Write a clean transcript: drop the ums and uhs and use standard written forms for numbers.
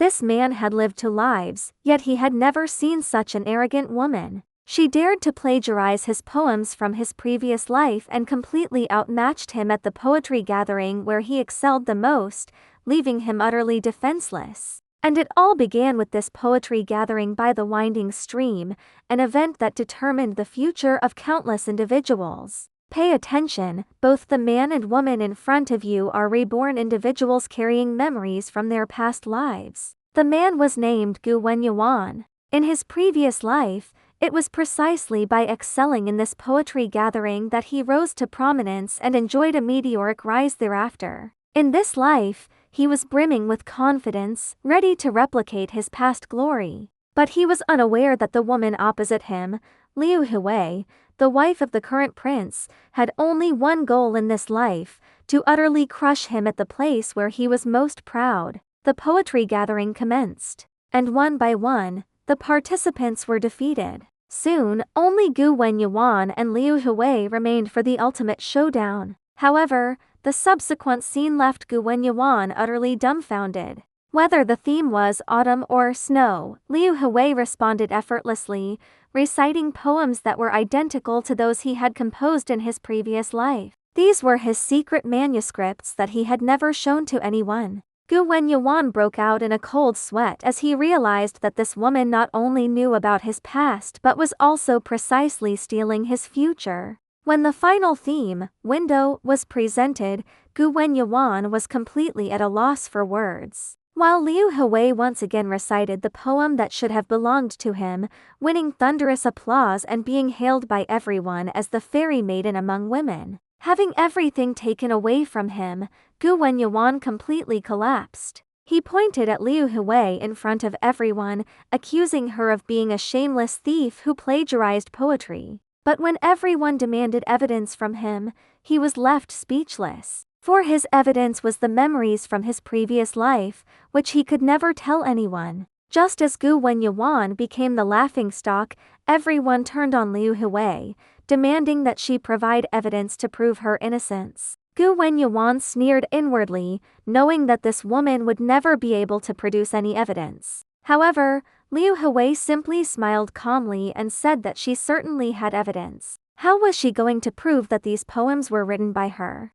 This man had lived 2 lives, yet he had never seen such an arrogant woman. She dared to plagiarize his poems from his previous life and completely outmatched him at the poetry gathering where he excelled the most, leaving him utterly defenseless. And it all began with this poetry gathering by the winding stream, an event that determined the future of countless individuals. Pay attention, both the man and woman in front of you are reborn individuals carrying memories from their past lives. The man was named Gu Wenyuan. In his previous life, it was precisely by excelling in this poetry gathering that he rose to prominence and enjoyed a meteoric rise thereafter. In this life, he was brimming with confidence, ready to replicate his past glory. But he was unaware that the woman opposite him, Liu Hui, the wife of the current prince, had only one goal in this life: to utterly crush him at the place where he was most proud. The poetry gathering commenced, and one by one, the participants were defeated. Soon, only Gu Wenyuan and Liu Hui remained for the ultimate showdown. However, the subsequent scene left Gu Wenyuan utterly dumbfounded. Whether the theme was autumn or snow, Liu Hui responded effortlessly, reciting poems that were identical to those he had composed in his previous life. These were his secret manuscripts that he had never shown to anyone. Gu Wenyuan broke out in a cold sweat as he realized that this woman not only knew about his past but was also precisely stealing his future. When the final theme, window, was presented, Gu Wenyuan was completely at a loss for words. While Liu Hui once again recited the poem that should have belonged to him, winning thunderous applause and being hailed by everyone as the fairy maiden among women. Having everything taken away from him, Gu Wenyuan completely collapsed. He pointed at Liu Hui in front of everyone, accusing her of being a shameless thief who plagiarized poetry. But when everyone demanded evidence from him, he was left speechless. For his evidence was the memories from his previous life, which he could never tell anyone. Just as Gu Wenyuan became the laughingstock, everyone turned on Liu Hui, demanding that she provide evidence to prove her innocence. Gu Wenyuan sneered inwardly, knowing that this woman would never be able to produce any evidence. However, Liu Hui simply smiled calmly and said that she certainly had evidence. How was she going to prove that these poems were written by her?